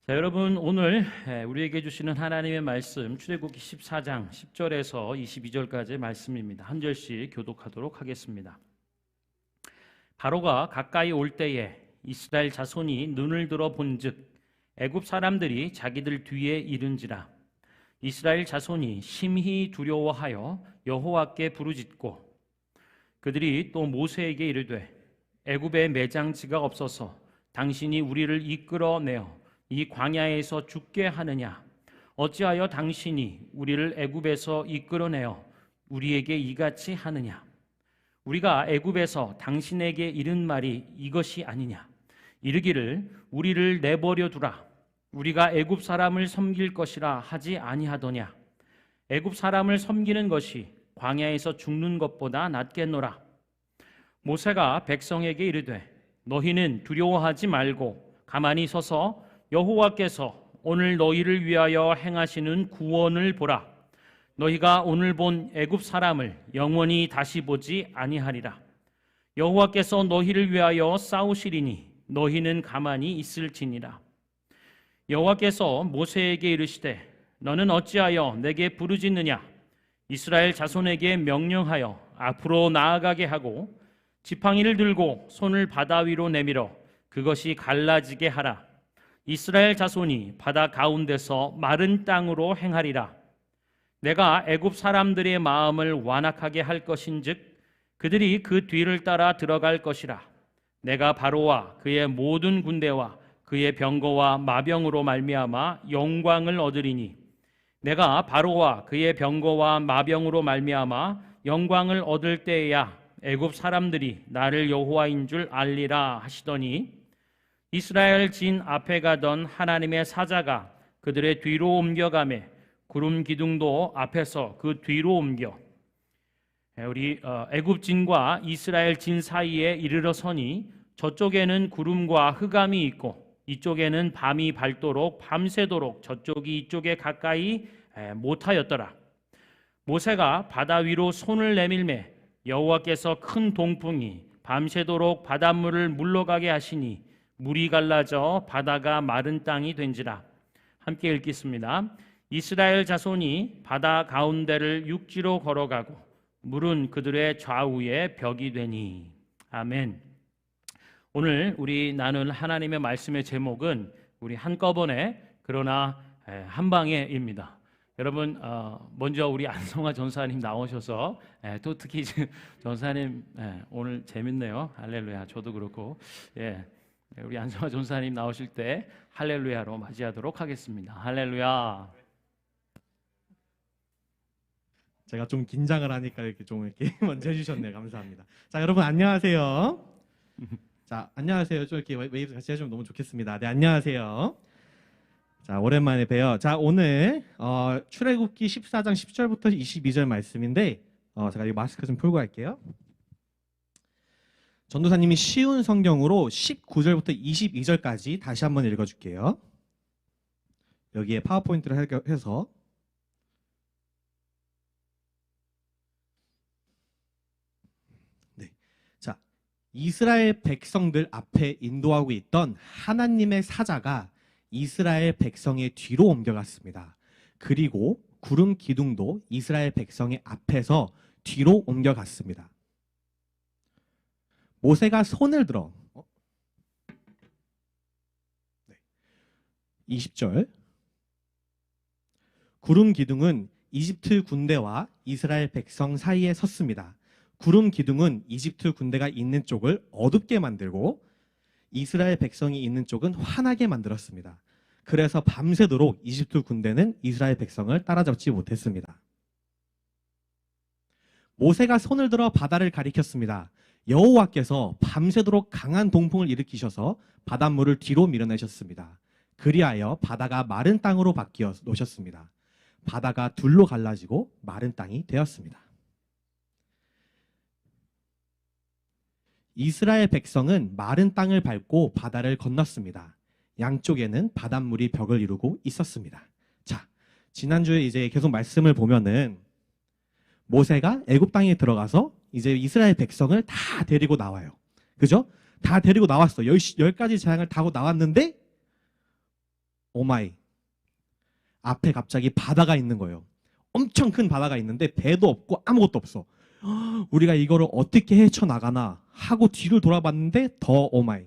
자, 여러분 오늘 우리에게 주시는 하나님의 말씀 출애굽기 14장 10절에서 22절까지의 말씀입니다. 한 절씩 교독하도록 하겠습니다. 바로가 가까이 올 때에 이스라엘 자손이 눈을 들어 본즉 애굽 사람들이 자기들 뒤에 이른지라. 이스라엘 자손이 심히 두려워하여 여호와께 부르짖고 그들이 또 모세에게 이르되 애굽에 매장지가 없어서 당신이 우리를 이끌어내어 이 광야에서 죽게 하느냐? 어찌하여 당신이 우리를 애굽에서 이끌어내어 우리에게 이같이 하느냐? 우리가 애굽에서 당신에게 이른 말이 이것이 아니냐? 이르기를 우리를 내버려 두라. 우리가 애굽 사람을 섬길 것이라 하지 아니하더냐? 애굽 사람을 섬기는 것이 광야에서 죽는 것보다 낫겠노라. 모세가 백성에게 이르되 너희는 두려워하지 말고 가만히 서서 여호와께서 오늘 너희를 위하여 행하시는 구원을 보라. 너희가 오늘 본 애굽 사람을 영원히 다시 보지 아니하리라. 여호와께서 너희를 위하여 싸우시리니 너희는 가만히 있을지니라. 여호와께서 모세에게 이르시되 너는 어찌하여 내게 부르짖느냐? 이스라엘 자손에게 명령하여 앞으로 나아가게 하고 지팡이를 들고 손을 바다 위로 내밀어 그것이 갈라지게 하라. 이스라엘 자손이 바다 가운데서 마른 땅으로 행하리라. 내가 애굽 사람들의 마음을 완악하게 할 것인즉 그들이 그 뒤를 따라 들어갈 것이라. 내가 바로와 그의 모든 군대와 그의 병거와 마병으로 말미암아 영광을 얻으리니 내가 바로와 그의 병거와 마병으로 말미암아 영광을 얻을 때에야 애굽 사람들이 나를 여호와인 줄 알리라 하시더니 이스라엘 진 앞에 가던 하나님의 사자가 그들의 뒤로 옮겨가매 구름 기둥도 앞에서 그 뒤로 옮겨 우리 애굽 진과 이스라엘 진 사이에 이르러 서니 저쪽에는 구름과 흑암이 있고 이쪽에는 밤이 밝도록 밤새도록 저쪽이 이쪽에 가까이 못하였더라. 모세가 바다 위로 손을 내밀매 여호와께서 큰 동풍이 밤새도록 바닷물을 물러가게 하시니 물이 갈라져 바다가 마른 땅이 된지라. 함께 읽겠습니다. 이스라엘 자손이 바다 가운데를 육지로 걸어가고 물은 그들의 좌우에 벽이 되니. 아멘. 오늘 우리 나눌 하나님의 말씀의 제목은 우리 한꺼번에 그러나 한 방에입니다. 여러분 먼저 우리 안성화 전사님 나오셔서 또 특히 전사님 오늘 재밌네요. 할렐루야. 저도 그렇고 우리 안성화 전사님 나오실 때 할렐루야로 맞이하도록 하겠습니다. 할렐루야. 제가 좀 긴장을 하니까 이렇게 먼저 해주셨네요. 감사합니다. 자, 여러분 안녕하세요. 자, 안녕하세요. 좀 이렇게 웨이브 같이 해주면 너무 좋겠습니다. 네, 안녕하세요. 자, 오랜만에 봬요. 자, 오늘 출애굽기 14장 10절부터 22절 말씀인데 제가 이 마스크 좀 풀고 할게요. 전도사님이 쉬운 성경으로 19절부터 22절까지 다시 한번 읽어줄게요. 여기에 파워포인트를 해서 네, 자, 이스라엘 백성들 앞에 인도하고 있던 하나님의 사자가 이스라엘 백성의 뒤로 옮겨갔습니다. 그리고 구름 기둥도 이스라엘 백성의 앞에서 뒤로 옮겨갔습니다. 모세가 손을 들어 20절 구름 기둥은 이집트 군대와 이스라엘 백성 사이에 섰습니다. 구름 기둥은 이집트 군대가 있는 쪽을 어둡게 만들고 이스라엘 백성이 있는 쪽은 환하게 만들었습니다. 그래서 밤새도록 이집트 군대는 이스라엘 백성을 따라잡지 못했습니다. 모세가 손을 들어 바다를 가리켰습니다. 여호와께서 밤새도록 강한 동풍을 일으키셔서 바닷물을 뒤로 밀어내셨습니다. 그리하여 바다가 마른 땅으로 바뀌어 놓으셨습니다. 바다가 둘로 갈라지고 마른 땅이 되었습니다. 이스라엘 백성은 마른 땅을 밟고 바다를 건넜습니다. 양쪽에는 바닷물이 벽을 이루고 있었습니다. 자, 지난주에 이제 계속 말씀을 보면은 모세가 애굽 땅에 들어가서 이제 이스라엘 백성을 다 데리고 나와요. 그죠? 다 데리고 나왔어. 10가지 재앙을 타고 나왔는데 오마이. 앞에 갑자기 바다가 있는 거예요. 엄청 큰 바다가 있는데 배도 없고 아무것도 없어. 우리가 이거를 어떻게 헤쳐나가나 하고 뒤를 돌아봤는데 더 오마이.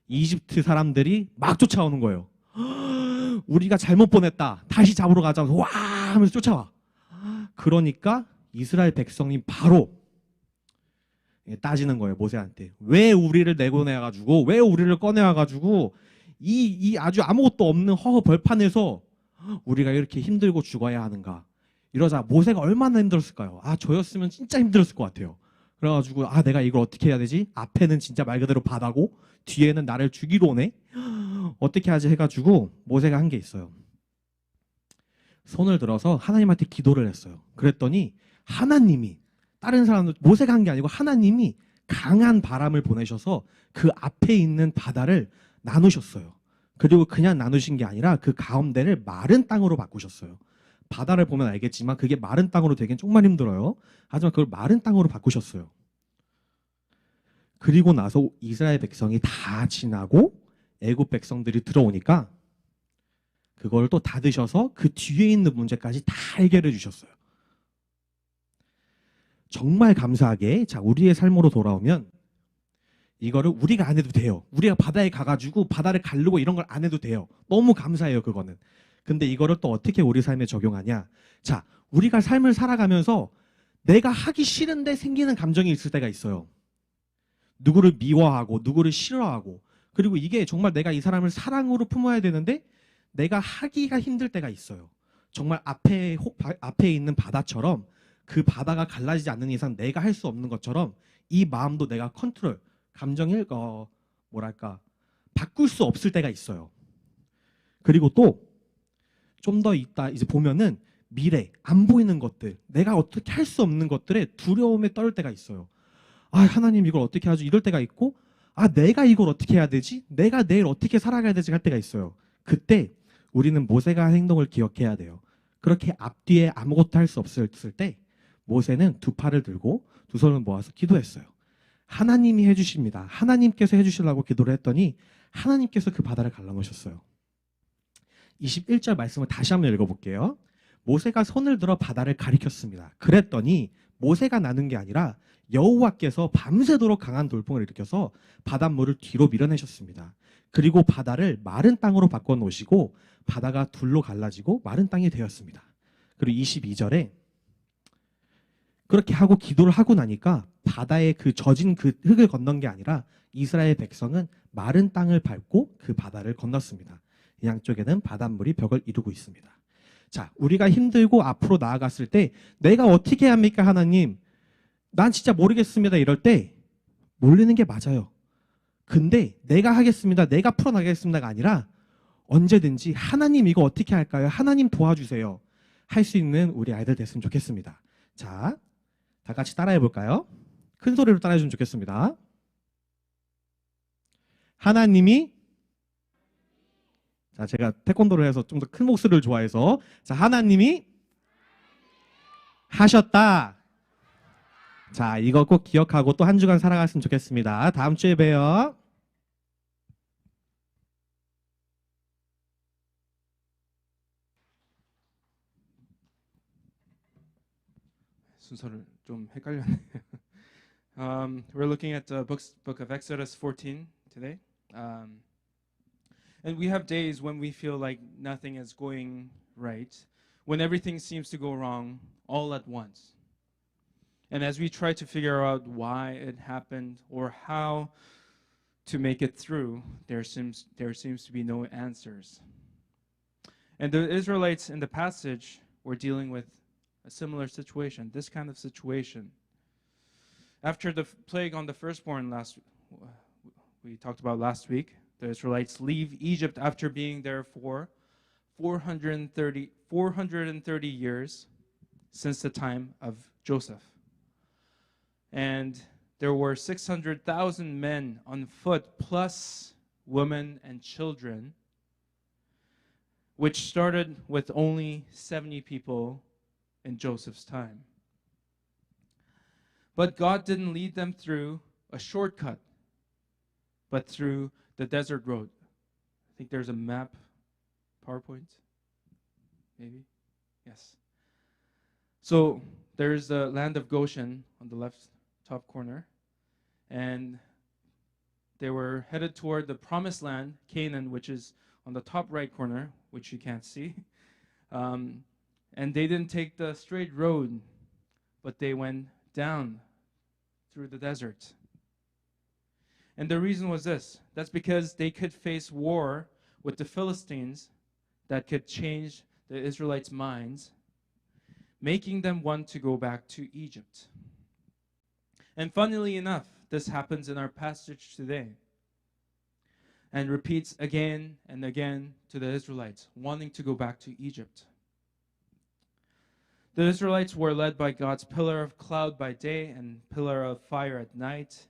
이집트 사람들이 막 쫓아오는 거예요. 우리가 잘못 보냈다. 다시 잡으러 가자. 와 하면서 쫓아와. 그러니까 이스라엘 백성이 바로 따지는 거예요. 모세한테. 왜 우리를 내보내가지고 왜 우리를 꺼내와가지고 이 아주 아무것도 없는 허허 벌판에서 우리가 이렇게 힘들고 죽어야 하는가. 이러자 모세가 얼마나 힘들었을까요? 아 저였으면 진짜 힘들었을 것 같아요. 그래가지고 아 내가 이걸 어떻게 해야 되지? 앞에는 진짜 말 그대로 바다고 뒤에는 나를 죽이러 오네. 어떻게 하지 해가지고 모세가 한 게 있어요. 손을 들어서 하나님한테 기도를 했어요. 그랬더니 하나님이 다른 사람들 모세가 한 게 아니고 하나님이 강한 바람을 보내셔서 그 앞에 있는 바다를 나누셨어요. 그리고 그냥 나누신 게 아니라 그 가운데를 마른 땅으로 바꾸셨어요. 바다를 보면 알겠지만 그게 마른 땅으로 되긴 정말 힘들어요. 하지만 그걸 마른 땅으로 바꾸셨어요. 그리고 나서 이스라엘 백성이 다 지나고 애굽 백성들이 들어오니까 그걸 또 닫으셔서 그 뒤에 있는 문제까지 다 해결해 주셨어요. 정말 감사하게 자 우리의 삶으로 돌아오면 이거를 우리가 안 해도 돼요. 우리가 바다에 가가지고 바다를 가르고 이런 걸 안 해도 돼요. 너무 감사해요 그거는. 근데 이거를 또 어떻게 우리 삶에 적용하냐. 자 우리가 삶을 살아가면서 내가 하기 싫은데 생기는 감정이 있을 때가 있어요. 누구를 미워하고 누구를 싫어하고 그리고 이게 정말 내가 이 사람을 사랑으로 품어야 되는데 내가 하기가 힘들 때가 있어요. 정말 앞에 있는 바다처럼 그 바다가 갈라지지 않는 이상 내가 할 수 없는 것처럼 이 마음도 내가 컨트롤, 감정을 뭐랄까 바꿀 수 없을 때가 있어요. 그리고 또 좀 더 있다 이제 보면은 미래 안 보이는 것들, 내가 어떻게 할 수 없는 것들에 두려움에 떨 때가 있어요. 아 하나님 이걸 어떻게 하지? 이럴 때가 있고 아 내가 이걸 어떻게 해야 되지? 내가 내일 어떻게 살아가야 되지? 할 때가 있어요. 그때 우리는 모세가 한 행동을 기억해야 돼요. 그렇게 앞뒤에 아무것도 할 수 없을 때 모세는 두 팔을 들고 두 손을 모아서 기도했어요. 하나님이 해주십니다. 하나님께서 해주시려고 기도를 했더니 하나님께서 그 바다를 갈라놓으셨어요. 21절 말씀을 다시 한번 읽어볼게요. 모세가 손을 들어 바다를 가리켰습니다. 그랬더니 모세가 나눈 게 아니라 여호와께서 밤새도록 강한 돌풍을 일으켜서 바닷물을 뒤로 밀어내셨습니다. 그리고 바다를 마른 땅으로 바꿔놓으시고 바다가 둘로 갈라지고 마른 땅이 되었습니다. 그리고 22절에 그렇게 하고 기도를 하고 나니까 바다에 그 젖은 그 흙을 건넌 게 아니라 이스라엘 백성은 마른 땅을 밟고 그 바다를 건넜습니다. 양쪽에는 바닷물이 벽을 이루고 있습니다. 자, 우리가 힘들고 앞으로 나아갔을 때 내가 어떻게 해야 합니까 하나님? 난 진짜 모르겠습니다. 이럴 때 몰리는 게 맞아요. 근데 내가 하겠습니다. 내가 풀어나가겠습니다가 아니라 언제든지 하나님 이거 어떻게 할까요? 하나님 도와주세요. 할 수 있는 우리 아이들 됐으면 좋겠습니다. 자, 다 같이 따라해 볼까요? 큰 소리로 따라해 주면 좋겠습니다. 하나님이 자, 제가 태권도를 해서 좀 더 큰 목소리를 좋아해서 자, 하나님이 하셨다. 자, 이거 꼭 기억하고 또 한 주간 살아갔으면 좋겠습니다. 다음 주에 봬요. 순서를 좀 헷갈렸네요. We're looking at the book of Exodus 14 today. And we have days when we feel like nothing is going right, when everything seems to go wrong all at once. And as we try to figure out why it happened or how to make it through, there seems to be no answers. And the Israelites in the passage were dealing with a similar situation, this kind of situation. After the plague on the firstborn we talked about last week, the Israelites leave Egypt after being there for 430 years since the time of Joseph. And there were 600,000 men on foot, plus women and children, which started with only 70 people in Joseph's time. But God didn't lead them through a shortcut, but through the desert road, think there's a map, PowerPoint, maybe? Yes. So there's the land of Goshen on the left top corner, and they were headed toward the promised land, Canaan, which is on the top right corner, which you can't see. And they didn't take the straight road, but they went down through the desert. And the reason was this. That's because they could face war with the Philistines that could change the Israelites' minds, making them want to go back to Egypt. And funnily enough, this happens in our passage today and repeats again and again to the Israelites, wanting to go back to Egypt. The Israelites were led by God's pillar of cloud by day and pillar of fire at night,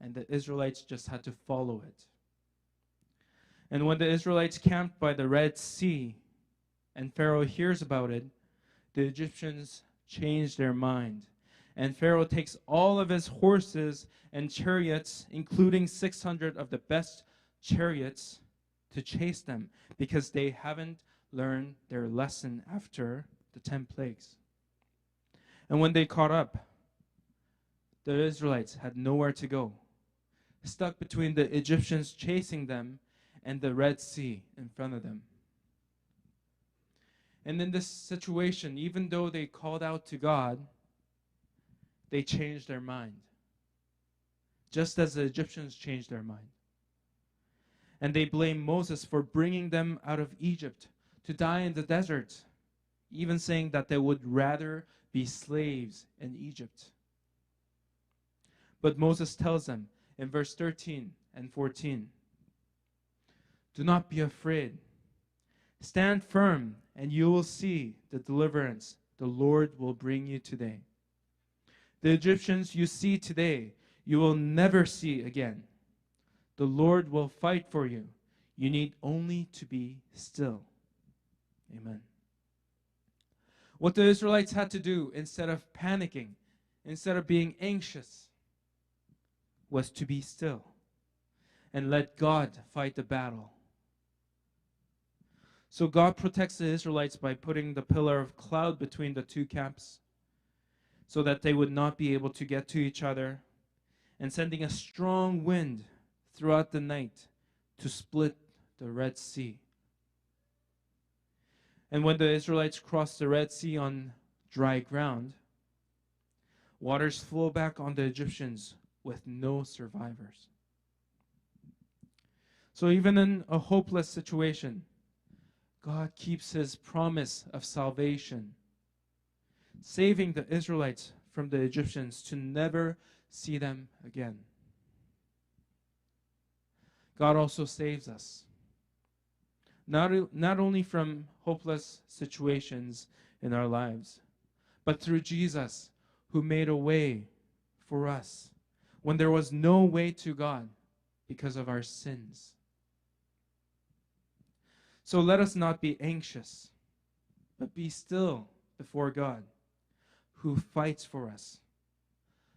and the Israelites just had to follow it. And when the Israelites camped by the Red Sea and Pharaoh hears about it, the Egyptians change their mind. And Pharaoh takes all of his horses and chariots, including 600 of the best chariots, to chase them because they haven't learned their lesson after the 10 plagues. And when they caught up, the Israelites had nowhere to go, stuck between the Egyptians chasing them and the Red Sea in front of them. And in this situation, even though they called out to God, they changed their mind, just as the Egyptians changed their mind. And they blamed Moses for bringing them out of Egypt to die in the desert, even saying that they would rather be slaves in Egypt. But Moses tells them in verse 13 and 14, "Do not be afraid. Stand firm, and you will see the deliverance the Lord will bring you today. The Egyptians you see today, you will never see again. The Lord will fight for you. You need only to be still." Amen. What the Israelites had to do, instead of panicking, instead of being anxious, was to be still and let God fight the battle. So God protects the Israelites by putting the pillar of cloud between the two camps so that they would not be able to get to each other, and sending a strong wind throughout the night to split the Red Sea. And when the Israelites crossed the Red Sea on dry ground, waters flow back on the Egyptians with no survivors. So even in a hopeless situation, God keeps his promise of salvation, saving the Israelites from the Egyptians to never see them again. God also saves us, not only from hopeless situations in our lives, but through Jesus, who made a way for us when there was no way to God because of our sins. So let us not be anxious, but be still before God, who fights for us,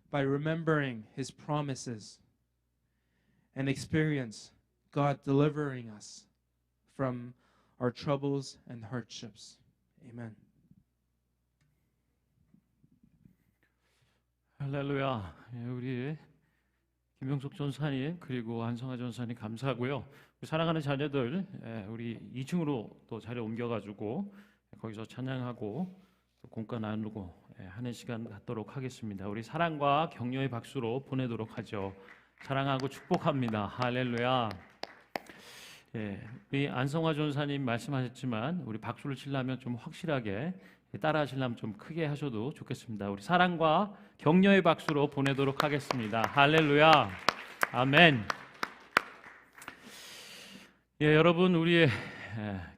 by remembering his promises and experience God delivering us from our troubles and hardships. Amen. 할렐루야. 예, 우리 김용석 전사님 그리고 안성화 전사님 감사하고요. 우리 사랑하는 자녀들, 우리 2층으로 또 자리 옮겨가지고 거기서 찬양하고 또 공과 나누고 하는 시간 갖도록 하겠습니다. 우리 사랑과 격려의 박수로 보내도록 하죠. 사랑하고 축복합니다. 할렐루야. 우리 안성화 전사님 말씀하셨지만 우리 박수를 치려면 좀 확실하게 따라 하시려면 좀 크게 하셔도 좋겠습니다. 우리 사랑과 격려의 박수로 보내도록 하겠습니다. 할렐루야. 아멘. 여러분, 우리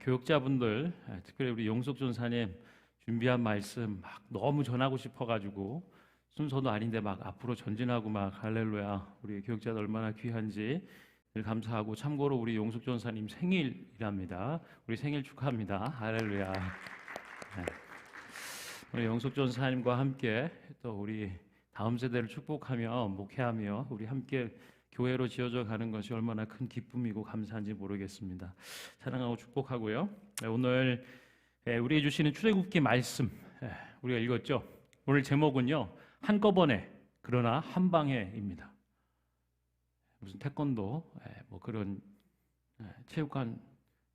교육자분들, 특별히 우리 용석 전사님 준비한 말씀 막 너무 전하고 싶어가지고 순서도 아닌데 막 앞으로 전진하고 막 할렐루야. 우리 교육자들 얼마나 귀한지 감사하고, 참고로 우리 용석 전사님 생일이랍니다. 우리 생일 축하합니다. 할렐루야. 우리 용석 전사님과 함께 또 우리 다음 세대를 축복하며 목회하며 우리 함께 교회로 지어져 가는 것이 얼마나 큰 기쁨이고 감사한지 모르겠습니다. 사랑하고 축복하고요. 오늘 우리에게 주시는 출애굽기 말씀 우리가 읽었죠. 오늘 제목은요, 한꺼번에 그러나 한 방에입니다. 무슨 태권도 뭐 그런 체육관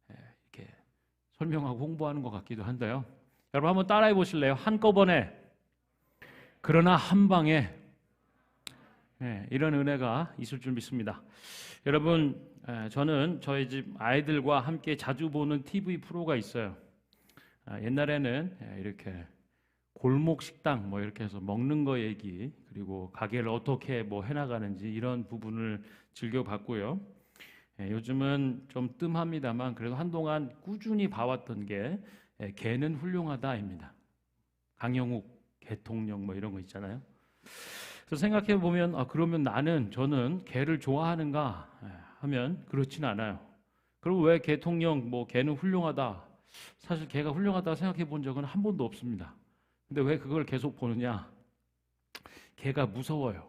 이렇게 설명하고 홍보하는 것 같기도 한데요. 여러분 한번 따라해 보실래요? 한꺼번에 그러나 한 방에. 이런 은혜가 있을 줄 믿습니다. 여러분, 저는 저희 집 아이들과 함께 자주 보는 TV 프로가 있어요. 옛날에는 이렇게 골목 식당 뭐 이렇게 해서 먹는 거 얘기, 그리고 가게를 어떻게 뭐 해나가는지 이런 부분을 즐겨봤고요. 요즘은 좀 뜸합니다만 그래도 한동안 꾸준히 봐왔던 게 개는 훌륭하다입니다. 강영욱 대통령 뭐 이런 거 있잖아요. 그래서 생각해 보면 그러면 저는 개를 좋아하는가 하면 그렇진 않아요. 그리고 왜 대통령 뭐 개는 훌륭하다, 사실 개가 훌륭하다 생각해 본 적은 한 번도 없습니다. 근데 왜 그걸 계속 보느냐? 개가 무서워요.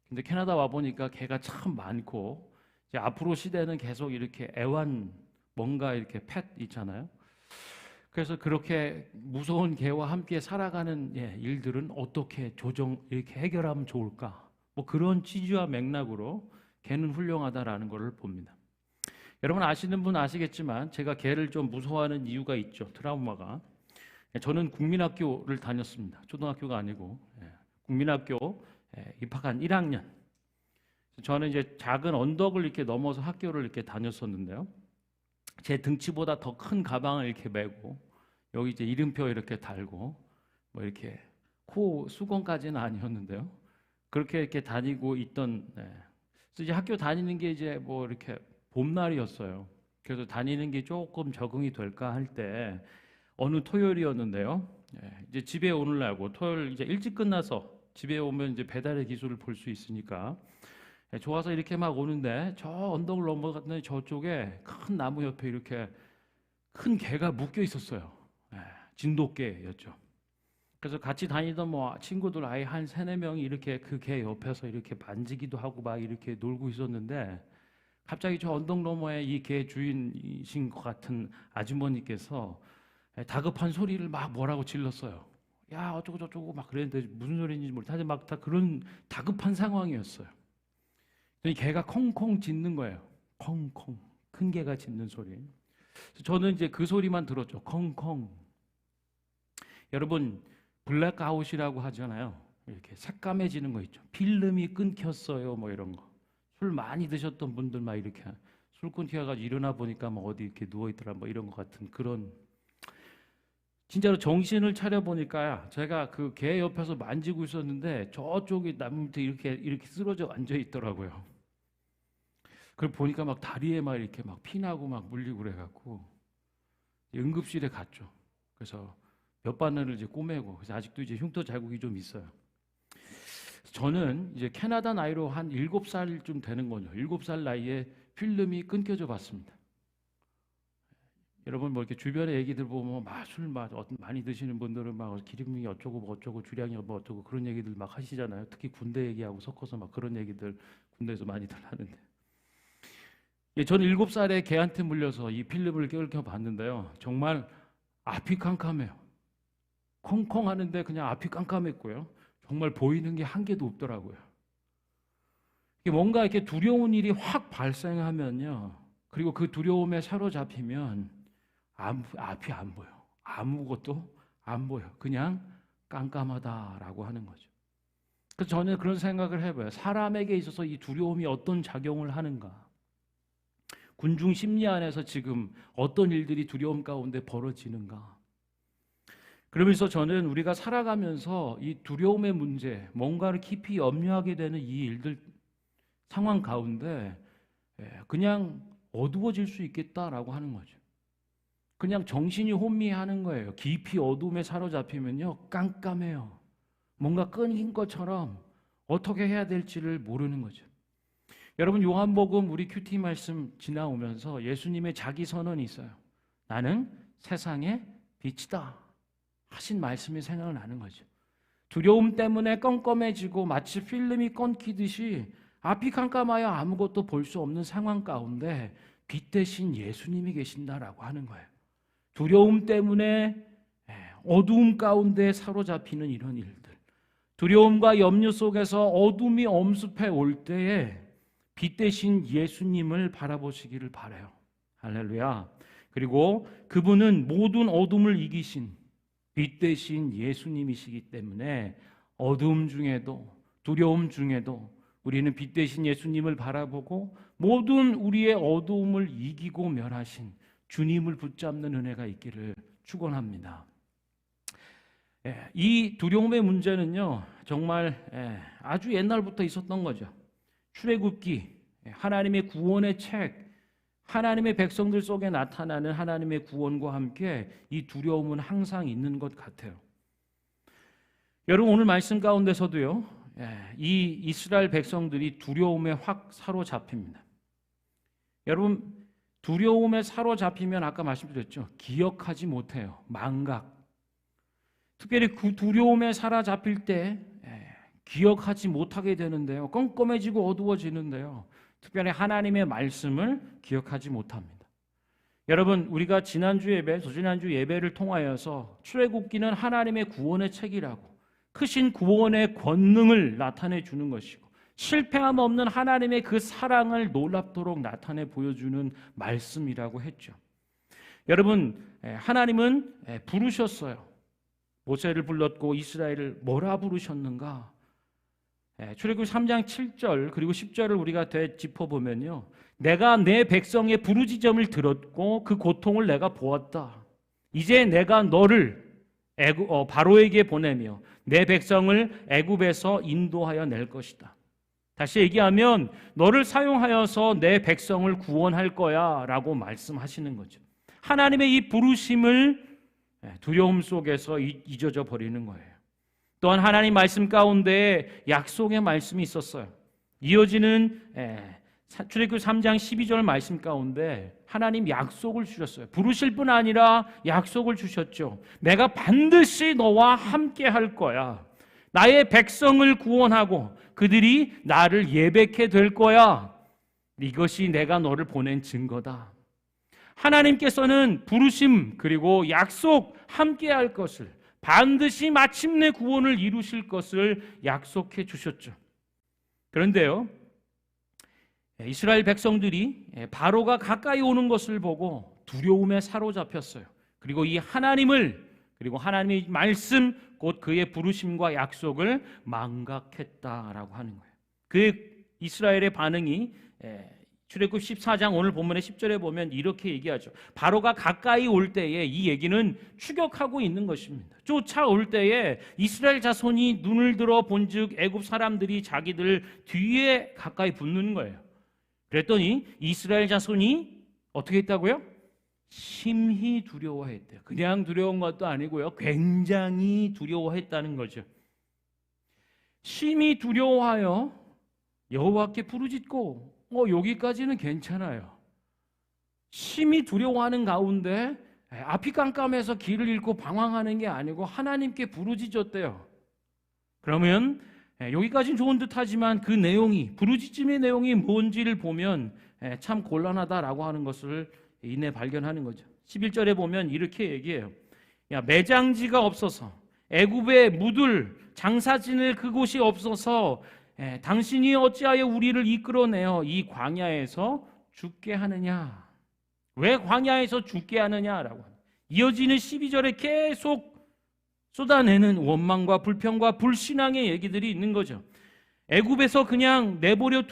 근데 캐나다 와 보니까 개가 참 많고, 이제 앞으로 시대는 계속 이렇게 뭔가 이렇게 펫 있잖아요. 그래서 그렇게 무서운 개와 함께 살아가는 일들은 어떻게 이렇게 해결하면 좋을까? 뭐 그런 취지와 맥락으로 개는 훌륭하다라는 것을 봅니다. 여러분 아시는 분 아시겠지만 제가 개를 좀 무서워하는 이유가 있죠. 트라우마가. 저는 국민학교를 다녔습니다. 초등학교가 아니고 국민학교 입학한 1학년. 저는 이제 작은 언덕을 이렇게 넘어서 학교를 이렇게 다녔었는데요. 제 등치보다 더 큰 가방을 이렇게 메고 여기 이제 이름표 이렇게 달고 뭐 이렇게 코 수건까지는 아니었는데요. 그렇게 이렇게 다니고 있던 그래서 이제 학교 다니는 게 이제 뭐 이렇게 봄날이었어요. 그래서 다니는 게 조금 적응이 될까 할 때 어느 토요일이었는데요. 이제 집에 오는 날고 토요일 이제 일찍 끝나서 집에 오면 이제 배달의 기술을 볼 수 있으니까 좋아서 이렇게 막 오는데 저 언덕을 넘어갔더니 저쪽에 큰 나무 옆에 이렇게 큰 개가 묶여 있었어요. 진돗개였죠. 그래서 같이 다니던 뭐 친구들 아예 한 3-4명이 이렇게 그 개 옆에서 이렇게 만지기도 하고 막 이렇게 놀고 있었는데 갑자기 저 언덕 너머에 이 개 주인이신 것 같은 아주머니께서 다급한 소리를 막 뭐라고 질렀어요. 야 어쩌고 저쩌고 막 그랬는데 무슨 소리인지 모르겠는데 막 다 그런 다급한 상황이었어요. 개가 콩콩 짖는 거예요. 콩콩. 큰 개가 짖는 소리. 저는 이제 그 소리만 들었죠. 콩콩. 여러분 블랙아웃이라고 하잖아요. 이렇게 새까매지는 거 있죠. 필름이 끊겼어요. 뭐 이런 거. 술 많이 드셨던 분들 막 이렇게 술 끊겨가지고 일어나 보니까 뭐 어디 이렇게 누워 있더라 뭐 이런 것 같은 그런. 진짜로 정신을 차려 보니까 제가 그 개 옆에서 만지고 있었는데 저쪽이 나무 밑에 이렇게 쓰러져 앉아 있더라고요. 그걸 보니까 막 다리에 막 이렇게 막 피나고 막 물리고 그래갖고 응급실에 갔죠. 그래서 몇 바늘을 이제 꼬매고, 그래서 아직도 이제 흉터 자국이 좀 있어요. 저는 이제 캐나다 나이로 한 7살쯤 되는 거죠. 7살 나이에 필름이 끊겨져 봤습니다. 여러분 뭐 이렇게 주변에 얘기들 보면 술 많이 드시는 분들은 막 기름이 어쩌고 뭐 어쩌고 주량이 뭐 어쩌고 그런 얘기들 막 하시잖아요. 특히 군대 얘기하고 섞어서 막 그런 얘기들 군대에서 많이들 하는데. 저는 7살에 개한테 물려서 이 필름을 껴 봤는데요. 정말 앞이 깜깜해요. 콩콩 하는데 그냥 앞이 깜깜했고요. 정말 보이는 게 한 개도 없더라고요. 뭔가 이렇게 두려운 일이 확 발생하면요. 그리고 그 두려움에 사로잡히면 앞이 안 보여. 아무것도 안 보여. 그냥 깜깜하다라고 하는 거죠. 그래서 저는 그런 생각을 해봐요. 사람에게 있어서 이 두려움이 어떤 작용을 하는가? 군중 심리 안에서 지금 어떤 일들이 두려움 가운데 벌어지는가? 그러면서 저는 우리가 살아가면서 이 두려움의 문제, 뭔가를 깊이 염려하게 되는 이 일들 상황 가운데 그냥 어두워질 수 있겠다라고 하는 거죠. 그냥 정신이 혼미하는 거예요. 깊이 어둠에 사로잡히면요 깜깜해요. 뭔가 끊긴 것처럼 어떻게 해야 될지를 모르는 거죠. 여러분 요한복음 우리 큐티 말씀 지나오면서 예수님의 자기 선언이 있어요. 나는 세상의 빛이다 하신 말씀이 생각나는 거죠. 두려움 때문에 껌껌해지고 마치 필름이 끊기듯이 앞이 깜깜하여 아무것도 볼 수 없는 상황 가운데 빛 대신 예수님이 계신다라고 하는 거예요. 두려움 때문에 어두움 가운데 사로잡히는 이런 일들, 두려움과 염려 속에서 어둠이 엄습해 올 때에 빛 대신 예수님을 바라보시기를 바라요. 할렐루야. 그리고 그분은 모든 어둠을 이기신 빛 대신 예수님이시기 때문에 어두움 중에도 두려움 중에도 우리는 빛 대신 예수님을 바라보고 모든 우리의 어두움을 이기고 멸하신 주님을 붙잡는 은혜가 있기를 축원합니다. 이 두려움의 문제는요, 정말 아주 옛날부터 있었던 거죠. 출애굽기, 하나님의 구원의 책, 하나님의 백성들 속에 나타나는 하나님의 구원과 함께 이 두려움은 항상 있는 것 같아요. 여러분, 오늘 말씀 가운데서도요, 이 이스라엘 백성들이 두려움에 확 사로잡힙니다. 여러분, 두려움에 사로잡히면 아까 말씀드렸죠, 기억하지 못해요. 망각. 특별히 그 두려움에 사로잡힐 때 기억하지 못하게 되는데요, 껌껌해지고 어두워지는데요, 특별히 하나님의 말씀을 기억하지 못합니다. 여러분, 우리가 지난주 예배, 저지난주 예배를 통하여서 출애굽기는 하나님의 구원의 책이라고, 크신 구원의 권능을 나타내 주는 것이고 실패함 없는 하나님의 그 사랑을 놀랍도록 나타내 보여주는 말씀이라고 했죠. 여러분, 하나님은 부르셨어요. 모세를 불렀고 이스라엘을 뭐라 부르셨는가? 출애굽기 3장 7절 그리고 10절을 우리가 되짚어보면요, 내가 내 백성의 부르짖음을 들었고 그 고통을 내가 보았다. 이제 내가 너를 바로에게 보내며 내 백성을 애굽에서 인도하여 낼 것이다. 다시 얘기하면 너를 사용하여서 내 백성을 구원할 거야 라고 말씀하시는 거죠. 하나님의 이 부르심을 두려움 속에서 잊어져 버리는 거예요. 또한 하나님 말씀 가운데 약속의 말씀이 있었어요. 이어지는 출애굽기 3장 12절 말씀 가운데 하나님 약속을 주셨어요. 부르실 뿐 아니라 약속을 주셨죠. 내가 반드시 너와 함께 할 거야. 나의 백성을 구원하고 그들이 나를 예배케 될 거야. 이것이 내가 너를 보낸 증거다. 하나님께서는 부르심 그리고 약속 함께 할 것을, 반드시 마침내 구원을 이루실 것을 약속해 주셨죠. 그런데요, 이스라엘 백성들이 바로가 가까이 오는 것을 보고 두려움에 사로잡혔어요. 그리고 이 하나님을, 그리고 하나님의 말씀, 곧 그의 부르심과 약속을 망각했다라고 하는 거예요. 그 이스라엘의 반응이 출애굽 14장 오늘 본문의 10절에 보면 이렇게 얘기하죠. 바로가 가까이 올 때에, 이 얘기는 추격하고 있는 것입니다. 쫓아올 때에 이스라엘 자손이 눈을 들어 본즉 애굽 사람들이 자기들 뒤에 가까이 붙는 거예요. 그랬더니 이스라엘 자손이 어떻게 했다고요? 심히 두려워했대요. 그냥 두려운 것도 아니고요, 굉장히 두려워했다는 거죠. 심히 두려워하여 여호와께 부르짖고, 여기까지는 괜찮아요. 심히 두려워하는 가운데 앞이 깜깜해서 길을 잃고 방황하는 게 아니고 하나님께 부르짖었대요. 그러면 여기까지는 좋은 듯하지만 그 내용이, 부르짖음의 내용이 뭔지를 보면 참 곤란하다라고 하는 것을 이내 발견하는 거죠. 11절에 보면 이렇게 얘기해요. 매장지가 없어서, 애굽에 묻을 장사 지낼 그곳이 없어서 당신이 어찌하여 우리를 이끌어내어 이 광야에서 죽게 하느냐? 왜 광야에서 죽게 하느냐라고 이어지는 12절에 계속 쏟아내는 원망과 불평과 불신앙의 얘기들이 있는 거죠. 애굽에서 그냥 내버려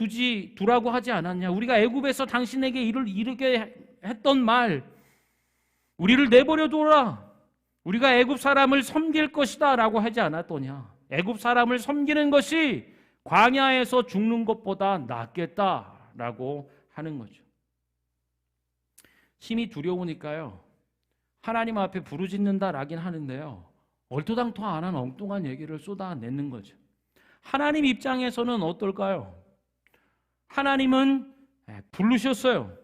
두라고 하지 않았냐? 우리가 애굽에서 당신에게 이를 이르게 했던 말, 우리를 내버려 둬라. 우리가 애굽 사람을 섬길 것이다 라고 하지 않았더냐? 애굽 사람을 섬기는 것이 광야에서 죽는 것보다 낫겠다라고 하는 거죠. 심히 두려우니까요, 하나님 앞에 부르짖는다라긴 하는데요, 얼토당토 안 한 엉뚱한 얘기를 쏟아내는 거죠. 하나님 입장에서는 어떨까요? 하나님은 부르셨어요.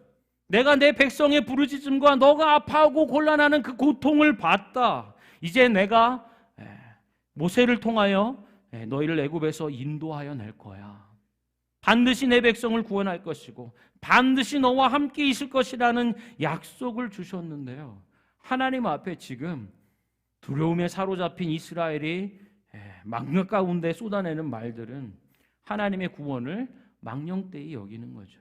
내가 내 백성의 부르짖음과 너가 아파하고 곤란하는 그 고통을 봤다. 이제 내가 모세를 통하여 너희를 애굽에서 인도하여 낼 거야. 반드시 내 백성을 구원할 것이고 반드시 너와 함께 있을 것이라는 약속을 주셨는데요. 하나님 앞에 지금 두려움에 사로잡힌 이스라엘이 망령 가운데 쏟아내는 말들은 하나님의 구원을 망령되이 여기는 거죠.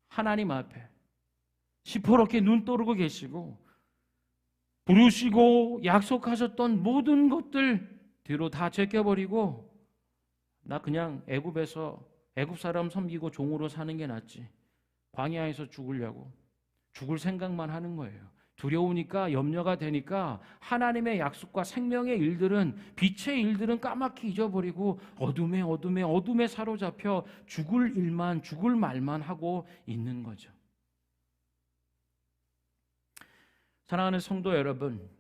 하나님 앞에 시퍼렇게 눈 떠르고 계시고 부르시고 약속하셨던 모든 것들 뒤로 다 제껴버리고 나 그냥 애굽에서 애굽 사람 섬기고 종으로 사는 게 낫지. 광야에서 죽으려고 죽을 생각만 하는 거예요. 두려우니까 염려가 되니까 하나님의 약속과 생명의 일들은 빛의 일들은 까맣게 잊어버리고 어둠에 사로잡혀 죽을 일만 죽을 말만 하고 있는 거죠. 사랑하는 성도 여러분,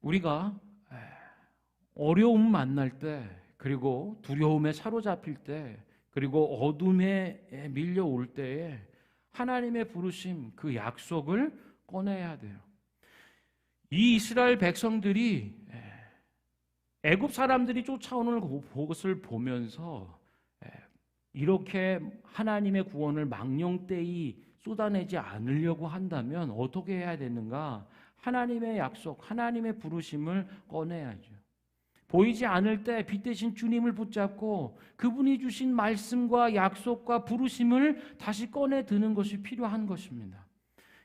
우리가 어려움 만날 때 그리고 두려움에 사로잡힐 때 그리고 어둠에 밀려올 때에 하나님의 부르심, 그 약속을 꺼내야 돼요. 이 이스라엘 백성들이 애굽 사람들이 쫓아오는 것을 보면서 이렇게 하나님의 구원을 망령되이 쏟아내지 않으려고 한다면 어떻게 해야 되는가? 하나님의 약속, 하나님의 부르심을 꺼내야죠. 보이지 않을 때 빛 대신 주님을 붙잡고 그분이 주신 말씀과 약속과 부르심을 다시 꺼내 드는 것이 필요한 것입니다.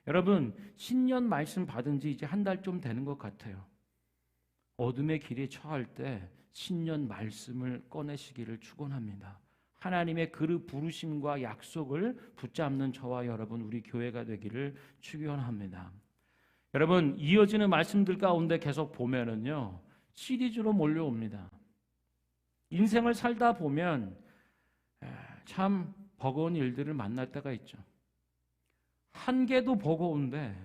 여러분, 신년 말씀 받은 지 이제 한 달 좀 되는 것 같아요. 어둠의 길에 처할 때 신년 말씀을 꺼내시기를 축원합니다. 하나님의 그 부르심과 약속을 붙잡는 저와 여러분, 우리 교회가 되기를 축원합니다. 여러분, 이어지는 말씀들 가운데 계속 보면은요, 시리즈로 몰려옵니다. 인생을 살다 보면 참 버거운 일들을 만날 때가 있죠. 한 개도 버거운데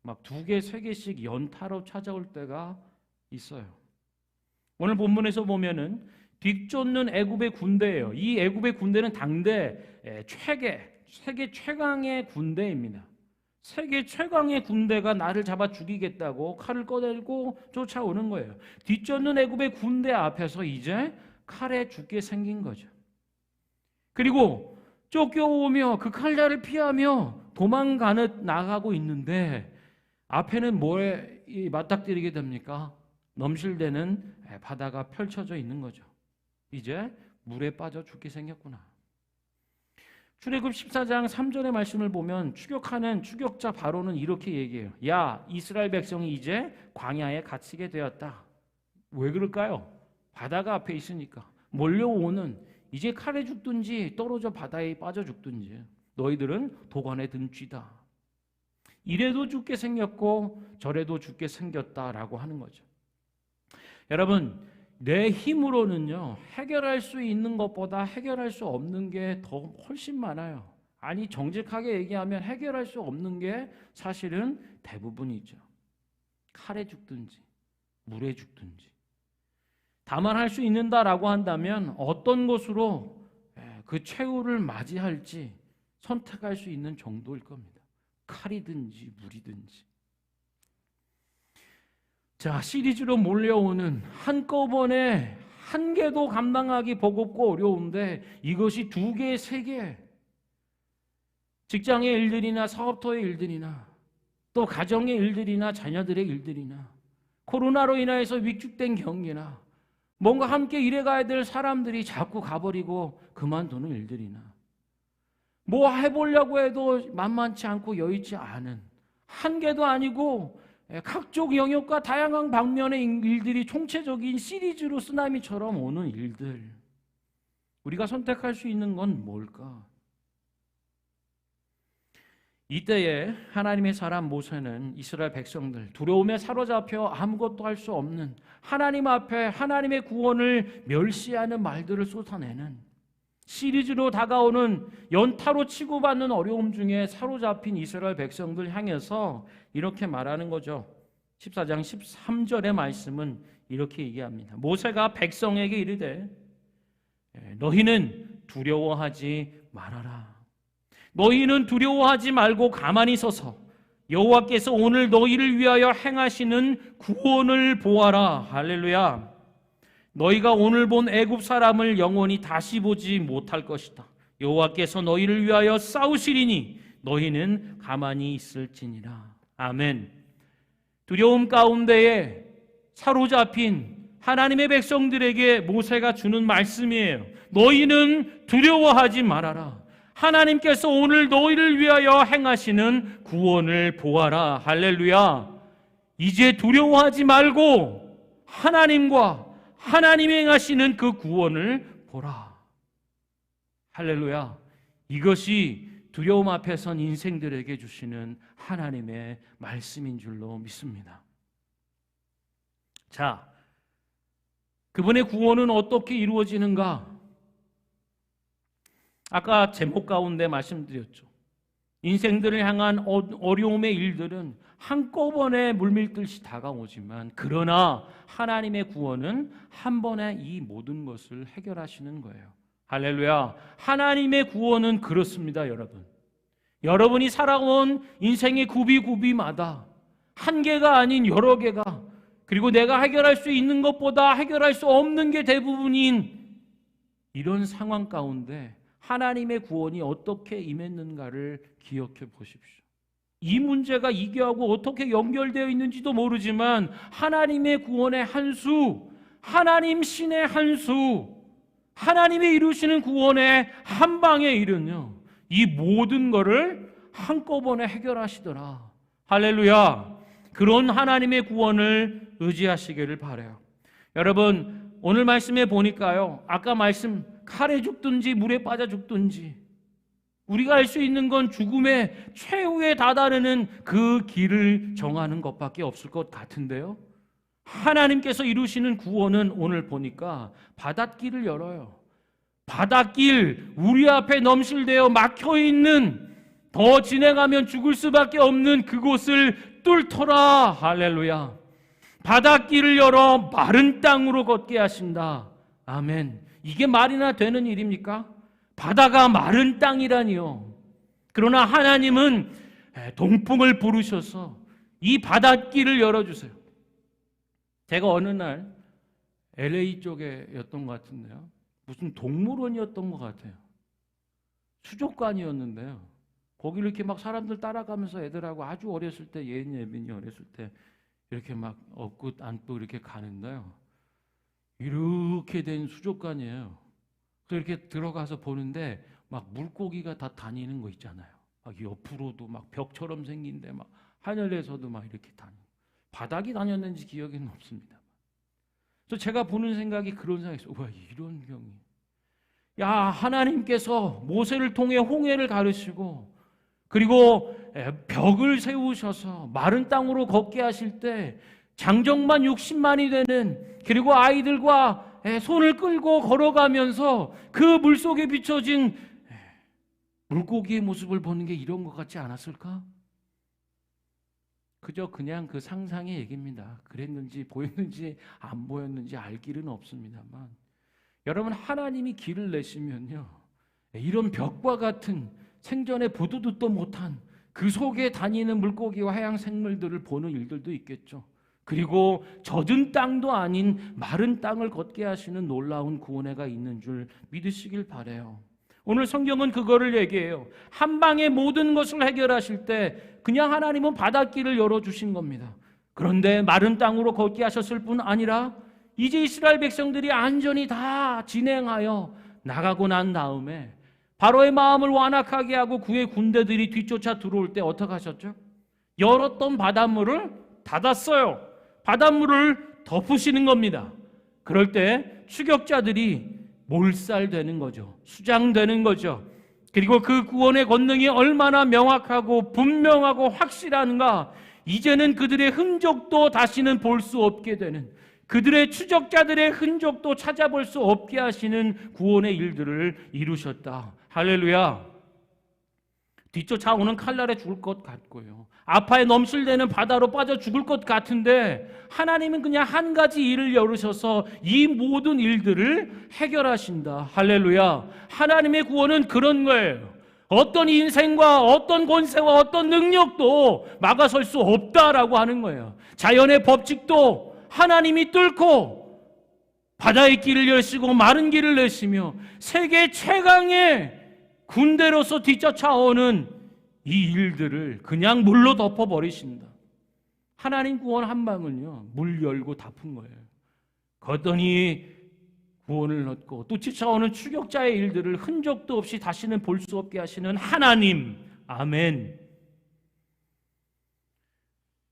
막 2개, 3개씩 연타로 찾아올 때가 있어요. 오늘 본문에서 보면은 뒤쫓는 애굽의 군대예요. 이 애굽의 군대는 당대 세계 최강의 군대입니다. 세계 최강의 군대가 나를 잡아 죽이겠다고 칼을 꺼내고 쫓아오는 거예요. 뒤쫓는 애굽의 군대 앞에서 이제 칼에 죽게 생긴 거죠. 그리고 쫓겨오며 그 칼날을 피하며 도망가는 나가고 있는데 앞에는 뭐에 맞닥뜨리게 됩니까? 넘실대는 바다가 펼쳐져 있는 거죠. 이제 물에 빠져 죽게 생겼구나. 출애굽 14장 3절의 말씀을 보면 추격하는 추격자 바로는 이렇게 얘기해요. 야, 이스라엘 백성이 이제 광야에 갇히게 되었다. 왜 그럴까요? 바다가 앞에 있으니까. 몰려오는 이제 칼에 죽든지 떨어져 바다에 빠져 죽든지 너희들은 도관에 든 쥐다. 이래도 죽게 생겼고 저래도 죽게 생겼다라고 하는 거죠. 여러분, 내 힘으로는요, 해결할 수 있는 것보다 해결할 수 없는 게 더 훨씬 많아요. 아니, 정직하게 얘기하면 해결할 수 없는 게 사실은 대부분이죠. 칼에 죽든지 물에 죽든지. 다만 할 수 있는다라고 한다면 어떤 것으로 그 최후를 맞이할지 선택할 수 있는 정도일 겁니다. 칼이든지 물이든지. 자, 시리즈로 몰려오는 한꺼번에 한 개도 감당하기 버겁고 어려운데 이것이 2개, 3개 직장의 일들이나 사업터의 일들이나 또 가정의 일들이나 자녀들의 일들이나 코로나로 인해서 위축된 경기나 뭔가 함께 일해가야 될 사람들이 자꾸 가버리고 그만두는 일들이나 뭐 해보려고 해도 만만치 않고 여의치 않은 한 개도 아니고 각종 영역과 다양한 방면의 일들이 총체적인 시리즈로 쓰나미처럼 오는 일들. 우리가 선택할 수 있는 건 뭘까? 이때에 하나님의 사람 모세는 이스라엘 백성들 두려움에 사로잡혀 아무것도 할 수 없는 하나님 앞에 하나님의 구원을 멸시하는 말들을 쏟아내는 시리즈로 다가오는 연타로 치고받는 어려움 중에 사로잡힌 이스라엘 백성들 향해서 이렇게 말하는 거죠. 14장 13절의 말씀은 이렇게 얘기합니다. 모세가 백성에게 이르되 너희는 두려워하지 말아라. 너희는 두려워하지 말고 가만히 서서 여호와께서 오늘 너희를 위하여 행하시는 구원을 보아라. 할렐루야. 너희가 오늘 본 애굽 사람을 영원히 다시 보지 못할 것이다. 여호와께서 너희를 위하여 싸우시리니 너희는 가만히 있을지니라. 아멘. 두려움 가운데에 사로잡힌 하나님의 백성들에게 모세가 주는 말씀이에요. 너희는 두려워하지 말아라. 하나님께서 오늘 너희를 위하여 행하시는 구원을 보아라. 할렐루야. 이제 두려워하지 말고 하나님과 하나님이 행하시는 그 구원을 보라. 할렐루야. 이것이 두려움 앞에 선 인생들에게 주시는 하나님의 말씀인 줄로 믿습니다. 자, 그분의 구원은 어떻게 이루어지는가? 아까 제목 가운데 말씀드렸죠. 인생들을 향한 어려움의 일들은 한꺼번에 물밀듯이 다가오지만 그러나 하나님의 구원은 한 번에 이 모든 것을 해결하시는 거예요. 할렐루야. 하나님의 구원은 그렇습니다, 여러분. 여러분이 살아온 인생의 구비구비마다 한 개가 아닌 여러 개가, 그리고 내가 해결할 수 있는 것보다 해결할 수 없는 게 대부분인 이런 상황 가운데 하나님의 구원이 어떻게 임했는가를 기억해 보십시오. 이 문제가 이게하고 어떻게 연결되어 있는지도 모르지만 하나님의 구원의 한 수, 하나님 신의 한 수, 하나님이 이루시는 구원의 한 방에 이르며 이 모든 것을 한꺼번에 해결하시더라. 할렐루야. 그런 하나님의 구원을 의지하시기를 바라요. 여러분, 오늘 말씀에 보니까요, 아까 말씀 칼에 죽든지 물에 빠져 죽든지 우리가 알 수 있는 건 죽음의 최후에 다다르는 그 길을 정하는 것밖에 없을 것 같은데요, 하나님께서 이루시는 구원은 오늘 보니까 바닷길을 열어요. 바닷길, 우리 앞에 넘실대어 막혀있는, 더 진행하면 죽을 수밖에 없는 그곳을 뚫더라. 할렐루야. 바닷길을 열어 마른 땅으로 걷게 하신다. 아멘. 이게 말이나 되는 일입니까? 바다가 마른 땅이라니요. 그러나 하나님은 동풍을 부르셔서 이 바닷길을 열어주세요. 제가 어느 날 LA 쪽에였던 것 같은데요, 무슨 동물원이었던 것 같아요. 수족관이었는데요, 거기를 이렇게 막 사람들 따라가면서 애들하고 아주 어렸을 때, 예빈이 어렸을 때 이렇게 막 업고 안고 이렇게 가는데요, 이렇게 된 수족관이에요. 그래서 이렇게 들어가서 보는데 막 물고기가 다 다니는 거 있잖아요. 막 옆으로도 막 벽처럼 생긴데 막 하늘에서도 막 이렇게 다니고, 바닥이 다녔는지 기억에는 없습니다. 그래서 제가 보는 생각이 그런 생각이었어요. 와, 이런 경이. 야, 하나님께서 모세를 통해 홍해를 가르치고 그리고 벽을 세우셔서 마른 땅으로 걷게 하실 때 장정만 60만이 되는, 그리고 아이들과 손을 끌고 걸어가면서 그 물속에 비춰진 물고기의 모습을 보는 게 이런 것 같지 않았을까? 그저 그냥 그 상상의 얘기입니다. 그랬는지 보였는지 안 보였는지 알 길은 없습니다만, 여러분, 하나님이 길을 내시면요, 이런 벽과 같은 생전에 보도 듣도 못한 그 속에 다니는 물고기와 해양 생물들을 보는 일들도 있겠죠. 그리고 젖은 땅도 아닌 마른 땅을 걷게 하시는 놀라운 구원회가 있는 줄 믿으시길 바라요. 오늘 성경은 그거를 얘기해요. 한 방에 모든 것을 해결하실 때 그냥 하나님은 바닷길을 열어주신 겁니다. 그런데 마른 땅으로 걷게 하셨을 뿐 아니라 이제 이스라엘 백성들이 안전히 다 진행하여 나가고 난 다음에 바로의 마음을 완악하게 하고 그의 군대들이 뒤쫓아 들어올 때 어떻게 하셨죠? 열었던 바닷물을 닫았어요. 바닷물을 덮으시는 겁니다. 그럴 때 추격자들이 몰살되는 거죠. 수장되는 거죠. 그리고 그 구원의 권능이 얼마나 명확하고 분명하고 확실한가, 이제는 그들의 흔적도 다시는 볼 수 없게 되는, 그들의 추적자들의 흔적도 찾아볼 수 없게 하시는 구원의 일들을 이루셨다. 할렐루야. 뒤쫓아오는 칼날에 죽을 것 같고요, 아파에 넘실대는 바다로 빠져 죽을 것 같은데 하나님은 그냥 한 가지 일을 열으셔서 이 모든 일들을 해결하신다. 할렐루야. 하나님의 구원은 그런 거예요. 어떤 인생과 어떤 권세와 어떤 능력도 막아설 수 없다라고 하는 거예요. 자연의 법칙도 하나님이 뚫고 바다의 길을 여시고 마른 길을 내시며 세계 최강의 군대로서 뒤쫓아오는 이 일들을 그냥 물로 덮어버리신다. 하나님 구원 한 방은요, 물 열고 덮은 거예요. 거더니 구원을 얻고 또 쫓아오는 추격자의 일들을 흔적도 없이 다시는 볼 수 없게 하시는 하나님. 아멘.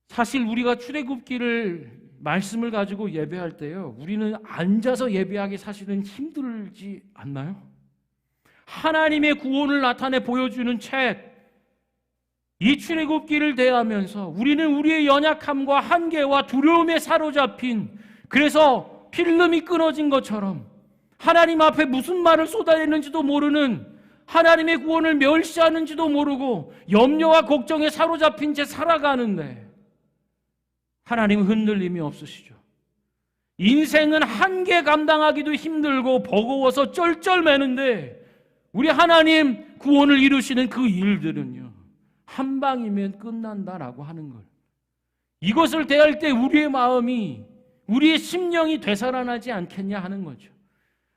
사실 우리가 출애굽기를 말씀을 가지고 예배할 때요, 우리는 앉아서 예배하기 사실은 힘들지 않나요? 하나님의 구원을 나타내 보여주는 책, 이 출애굽기를 대하면서 우리는 우리의 연약함과 한계와 두려움에 사로잡힌, 그래서 필름이 끊어진 것처럼 하나님 앞에 무슨 말을 쏟아내는지도 모르는, 하나님의 구원을 멸시하는지도 모르고 염려와 걱정에 사로잡힌 채 살아가는데 하나님은 흔들림이 없으시죠. 인생은 한계 감당하기도 힘들고 버거워서 쩔쩔매는데 우리 하나님 구원을 이루시는 그 일들은요, 한 방이면 끝난다라고 하는 걸, 이것을 대할 때 우리의 마음이, 우리의 심령이 되살아나지 않겠냐 하는 거죠.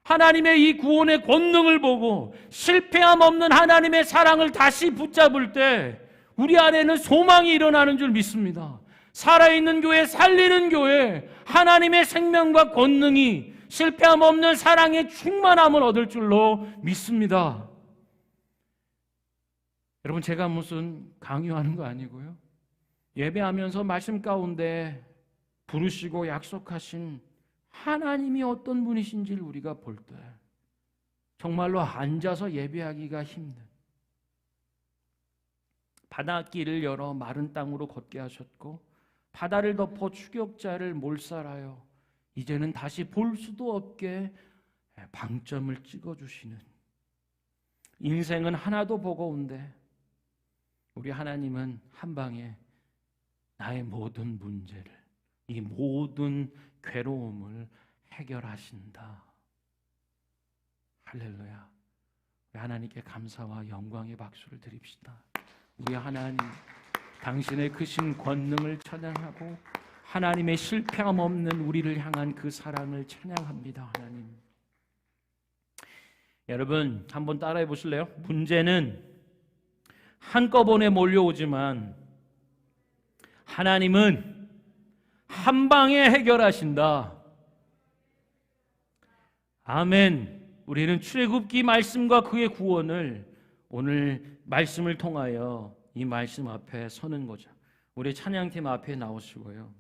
하나님의 이 구원의 권능을 보고 실패함 없는 하나님의 사랑을 다시 붙잡을 때 우리 안에는 소망이 일어나는 줄 믿습니다. 살아있는 교회, 살리는 교회, 하나님의 생명과 권능이 실패함 없는 사랑의 충만함을 얻을 줄로 믿습니다. 여러분, 제가 무슨 강요하는 거 아니고요, 예배하면서 말씀 가운데 부르시고 약속하신 하나님이 어떤 분이신지를 우리가 볼 때 정말로 앉아서 예배하기가 힘든, 바닷길을 열어 마른 땅으로 걷게 하셨고 바다를 덮어 추격자를 몰살하여 이제는 다시 볼 수도 없게 방점을 찍어주시는, 인생은 하나도 버거운데 우리 하나님은 한 방에 나의 모든 문제를, 이 모든 괴로움을 해결하신다. 할렐루야. 우리 하나님께 감사와 영광의 박수를 드립시다. 우리 하나님, 당신의 크신 권능을 찬양하고 하나님의 실패함 없는 우리를 향한 그 사랑을 찬양합니다. 하나님, 여러분 한번 따라해 보실래요? 문제는 한꺼번에 몰려오지만 하나님은 한 방에 해결하신다. 아멘. 우리는 출애굽기 말씀과 그의 구원을 오늘 말씀을 통하여 이 말씀 앞에 서는 거죠. 우리 찬양팀 앞에 나오시고요.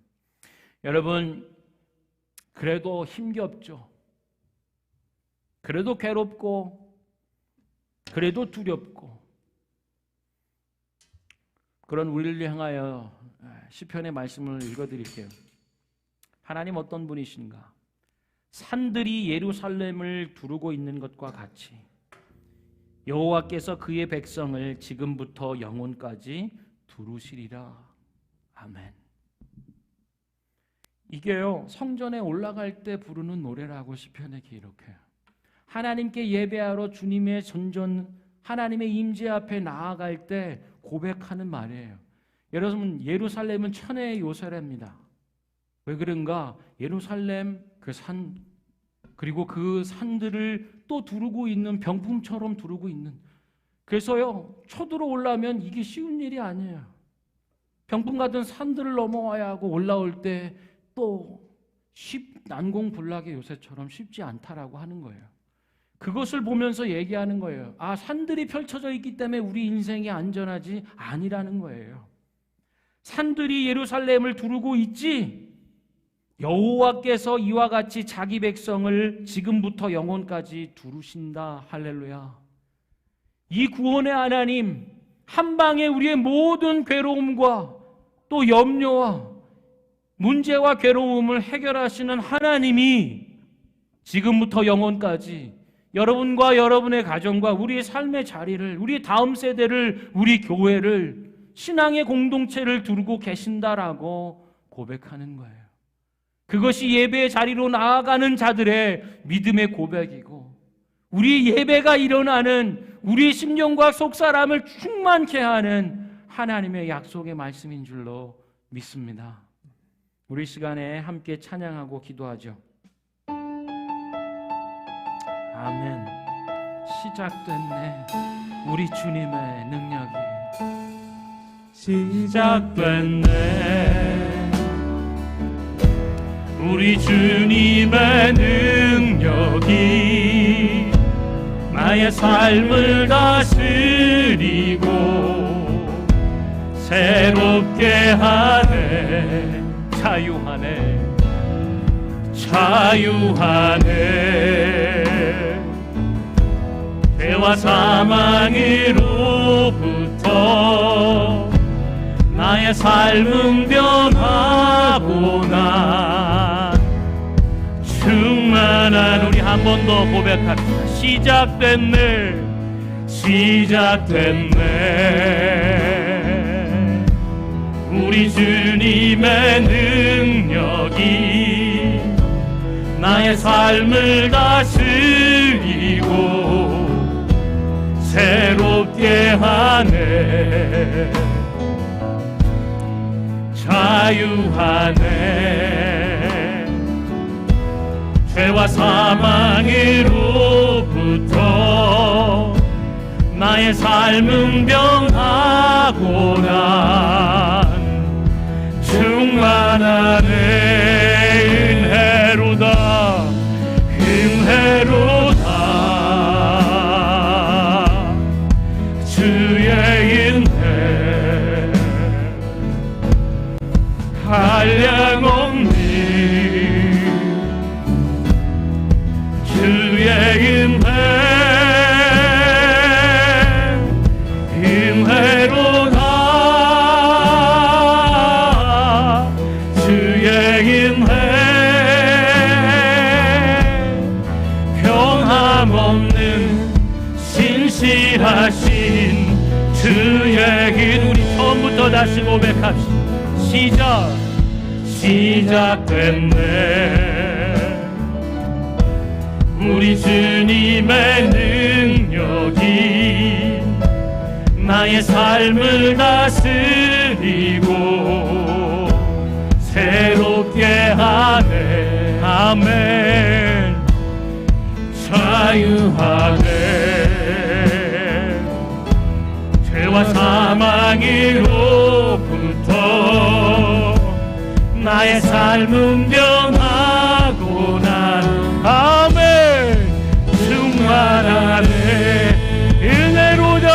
여러분, 그래도 힘겹죠. 그래도 괴롭고 그래도 두렵고, 그런 우리를 향하여 시편의 말씀을 읽어드릴게요. 하나님 어떤 분이신가? 산들이 예루살렘을 두르고 있는 것과 같이 여호와께서 그의 백성을 지금부터 영원까지 두르시리라. 아멘. 이게요, 성전에 올라갈 때 부르는 노래라고 시편에 기록해요. 하나님께 예배하러 주님의 전전, 하나님의 임재 앞에 나아갈 때 고백하는 말이에요. 여러분, 예루살렘은 천혜의 요새랍니다. 왜 그런가? 예루살렘 그 산, 그리고 그 산들을 또 두르고 있는, 병풍처럼 두르고 있는, 그래서요, 초도로 올라면 이게 쉬운 일이 아니에요. 병풍 같은 산들을 넘어와야 하고 올라올 때 또 난공불락의 요새처럼 쉽지 않다라고 하는 거예요. 그것을 보면서 얘기하는 거예요. 아, 산들이 펼쳐져 있기 때문에 우리 인생이 안전하지 아니라는 거예요. 산들이 예루살렘을 두르고 있지, 여호와께서 이와 같이 자기 백성을 지금부터 영원까지 두르신다. 할렐루야. 이 구원의 하나님, 한 방에 우리의 모든 괴로움과 또 염려와 문제와 괴로움을 해결하시는 하나님이 지금부터 영원까지 여러분과 여러분의 가정과 우리의 삶의 자리를, 우리 다음 세대를, 우리 교회를, 신앙의 공동체를 두르고 계신다라고 고백하는 거예요. 그것이 예배의 자리로 나아가는 자들의 믿음의 고백이고, 우리 예배가 일어나는, 우리의 심령과 속사람을 충만케 하는 하나님의 약속의 말씀인 줄로 믿습니다. 우리 시간에 함께 찬양하고 기도하죠. 아멘. 시작됐네. 우리 주님의 능력이 시작됐네. 우리 주님의 능력이 나의 삶을 다스리고 새롭게 하네. 자유하네. 자유하네. 죄와 사망으로부터 나의 삶은 변하고 난 충만한. 우리 한 번 더 고백합시다. 시작됐네. 시작됐네. 우리 주님의 능력이 나의 삶을 다스리고 새롭게 하네. 자유하네. 죄와 사망으로부터 나의 삶은 변하고 난 충만하네. 은혜로다. 은혜로다. 주의 은혜 한량없니. 주의 은혜 은혜로다. 주의 은혜 변함없는 신실하신 주의 길. 우리 처음부터 다시 고백합시다. 시작됐네. 우리 주님의 능력이 나의 삶을 다스리고 새롭게 하네. 아멘. 자유하네. 죄와 사망으로부터 나의 삶은 변하고 난 아멘. 충만하네. 은혜로다.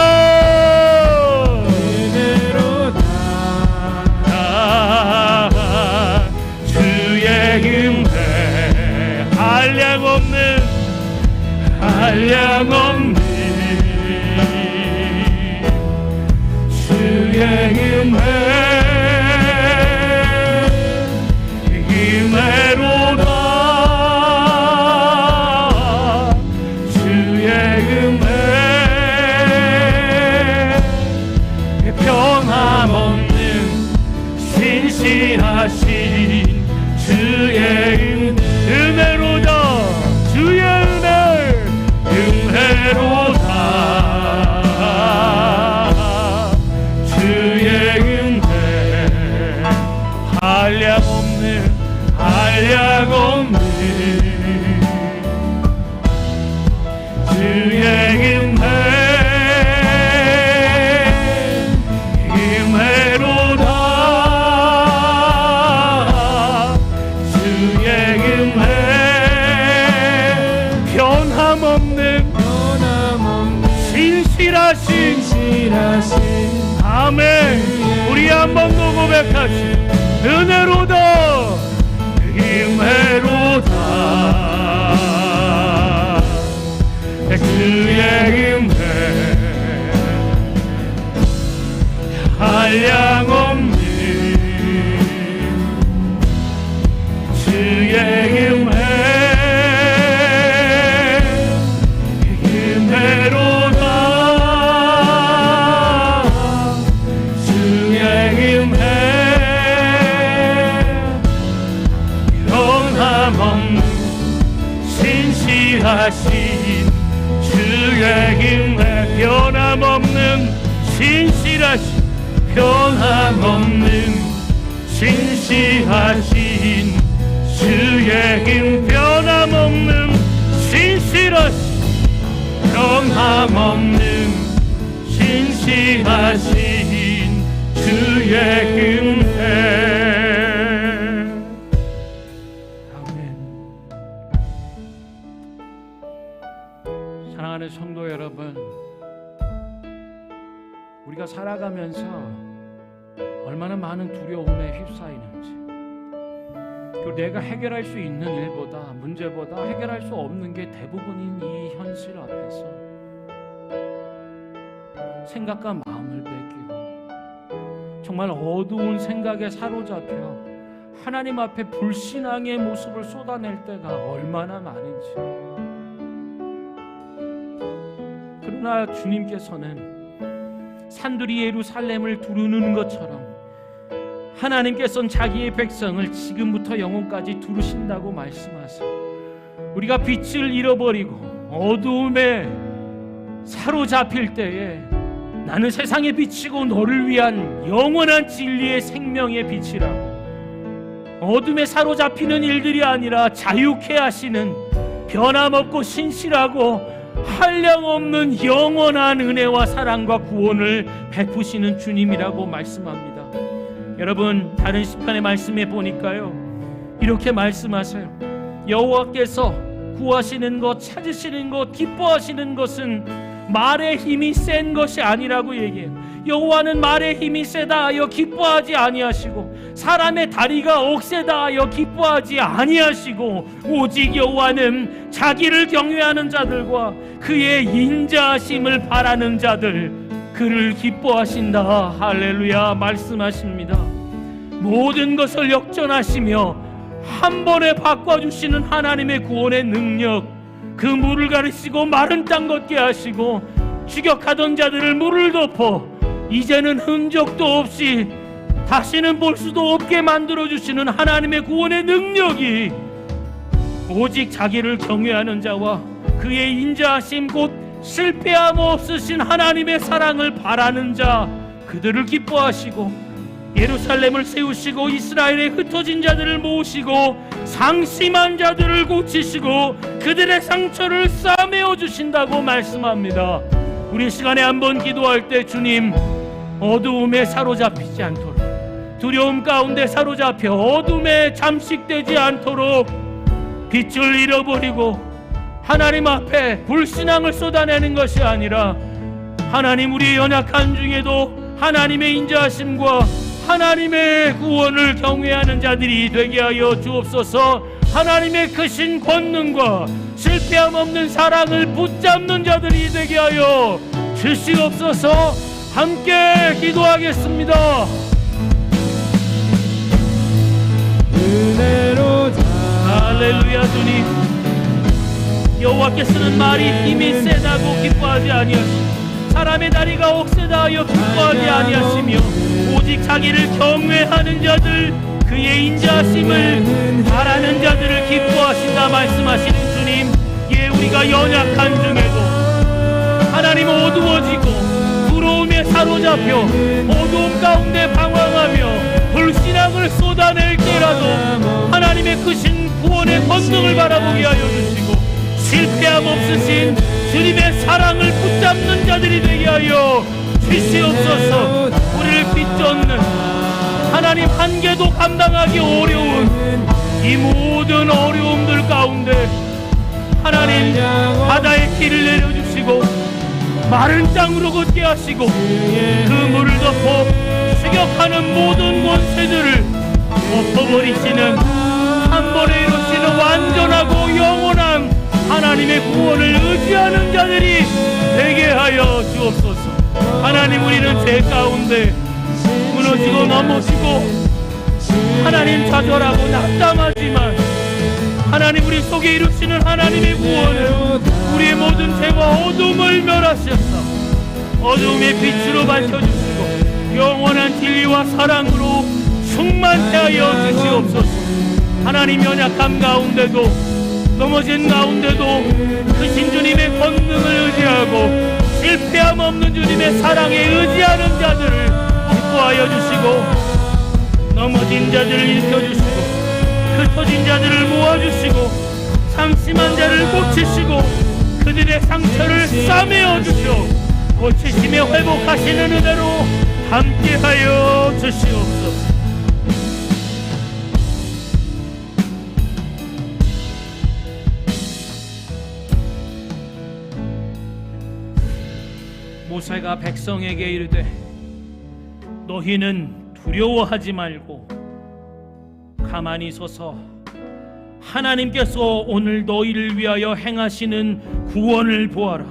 은혜로다. 주의 은혜 한량없는 한량없는 주의 은혜 은혜로다. 주의 은혜 변함없는 신실하신 주의 은혜로다. 주의 은혜 은혜로다. 주의 은혜 한량없는 한량없는 주의 은혜 은혜로다. 주의 은혜 변함없는 신실하신 아멘. 우리 한 번 더 고백하시. 은혜로다. 은혜로다. 주의 은혜 한량없는 주의 은혜 은혜로다. 주의 은혜 변함없는 신실하신 주의 은혜 변함없는 신실하신 변함없는 신실하신 주의 은 변함없는 신실하신 함없는 신실하신 주의 은혜. 아멘. 사랑하는 성도 여러분, 우리가 살아가면서 얼마나 많은 두려움에 휩싸이는지, 그리고 내가 해결할 수 있는 일보다, 문제보다 해결할 수 없는 게 대부분인 이 현실 앞에서 생각과 마음을 뺏기고 정말 어두운 생각에 사로잡혀 하나님 앞에 불신앙의 모습을 쏟아낼 때가 얼마나 많은지. 그러나 주님께서는 산들이 예루살렘을 두르는 것처럼 하나님께서는 자기의 백성을 지금부터 영원까지 두르신다고 말씀하세요. 우리가 빛을 잃어버리고 어두움에 사로잡힐 때에 나는 세상의 빛이고 너를 위한 영원한 진리의 생명의 빛이라고, 어둠에 사로잡히는 일들이 아니라 자유케 하시는 변함없고 신실하고 한량없는 영원한 은혜와 사랑과 구원을 베푸시는 주님이라고 말씀합니다. 여러분, 다른 시편의 말씀에 보니까요, 이렇게 말씀하세요. 여호와께서 구하시는 것, 찾으시는 것, 기뻐하시는 것은 말의 힘이 센 것이 아니라고 얘기해요. 여호와는 말의 힘이 세다 하여 기뻐하지 아니하시고 사람의 다리가 억세다 하여 기뻐하지 아니하시고, 오직 여호와는 자기를 경외하는 자들과 그의 인자하심을 바라는 자들, 그를 기뻐하신다. 할렐루야 말씀하십니다. 모든 것을 역전하시며 한 번에 바꿔주시는 하나님의 구원의 능력, 그 물을 가르시고 마른 땅 걷게 하시고 추격하던 자들을 물을 덮어 이제는 흔적도 없이 다시는 볼 수도 없게 만들어주시는 하나님의 구원의 능력이 오직 자기를 경외하는 자와 그의 인자하심 곧 실패함 없으신 하나님의 사랑을 바라는 자, 그들을 기뻐하시고 예루살렘을 세우시고 이스라엘의 흩어진 자들을 모으시고 상심한 자들을 고치시고 그들의 상처를 싸매어 주신다고 말씀합니다. 우리 시간에 한번 기도할 때, 주님, 어두움에 사로잡히지 않도록, 두려움 가운데 사로잡혀 어둠에 잠식되지 않도록 빛을 잃어버리고 하나님 앞에 불신앙을 쏟아내는 것이 아니라 하나님, 우리의 연약한 중에도 하나님의 인자하심과 하나님의 구원을 경외하는 자들이 되게 하여 주옵소서. 하나님의 크신 권능과 실패함 없는 사랑을 붙잡는 자들이 되게 하여 주시옵소서. 함께 기도하겠습니다. 은혜로 할렐루야. 주님, 여호와께서는 말이 힘이 세다고 기뻐하지 아니하시고 사람의 다리가 억세다 하여 기뻐하지 아니하시며 오직 자기를 경외하는 자들, 그의 인자하심을 바라는 자들을 기뻐하신다 말씀하시는 주님, 예, 우리가 연약한 중에도 하나님 어두워지고 두려움에 사로잡혀 어두움 가운데 방황하며 불신앙을 쏟아낼 때라도 하나님의 크신 구원의 권능을 바라보게 하여 주시고 실패함 없으신 주님의 사랑을 붙잡는 자들이 되게 하여 주시옵소서. 우리를 비쫓는 하나님, 한계도 감당하기 어려운 이 모든 어려움들 가운데 하나님, 바다의 길을 내려주시고 마른 땅으로 걷게 하시고 그 물을 덮어 추격하는 모든 권세들을 엎어버리시는, 한 번에 이루시는 완전하고 영원한 하나님의 구원을 의지하는 자들이 되게 하여 주옵소서. 하나님, 우리는 죄 가운데 무너지고 넘어지고 하나님 좌절하고 낙담하지만 하나님, 우리 속에 이루시는 하나님의 구원은 우리의 모든 죄와 어둠을 멸하셔서 어둠의 빛으로 밝혀주시고 영원한 진리와 사랑으로 충만케 하여 주시옵소서. 하나님, 연약함 가운데도 넘어진 가운데도 크신 주님의 권능을 의지하고 실패함 없는 주님의 사랑에 의지하는 자들을 기뻐하여 주시고 넘어진 자들을 일으켜주시고 흩어진 자들을 모아주시고 상심한 자를 고치시고 그들의 상처를 싸매어 주시오 고치심에 회복하시는 은혜로 함께하여 주시옵소서. 모세가 백성에게 이르되 너희는 두려워하지 말고 가만히 서서 하나님께서 오늘 너희를 위하여 행하시는 구원을 보아라.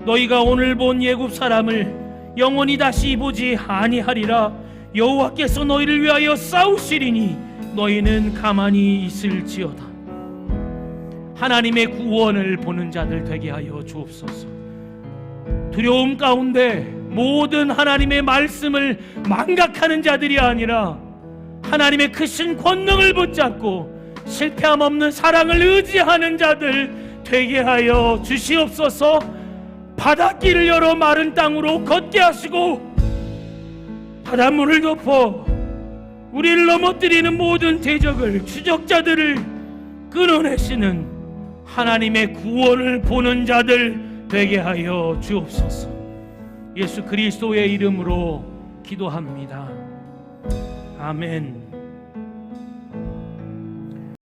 너희가 오늘 본 애굽 사람을 영원히 다시 보지 아니하리라. 여호와께서 너희를 위하여 싸우시리니 너희는 가만히 있을지어다. 하나님의 구원을 보는 자들 되게 하여 주옵소서. 두려움 가운데 모든 하나님의 말씀을 망각하는 자들이 아니라 하나님의 크신 권능을 붙잡고 실패함 없는 사랑을 의지하는 자들 되게 하여 주시옵소서. 바닷길을 열어 마른 땅으로 걷게 하시고 바닷물을 덮어 우리를 넘어뜨리는 모든 대적을 추적자들을 끊어내시는 하나님의 구원을 보는 자들 되게 하여 주옵소서. 예수 그리스도의 이름으로 기도합니다. 아멘.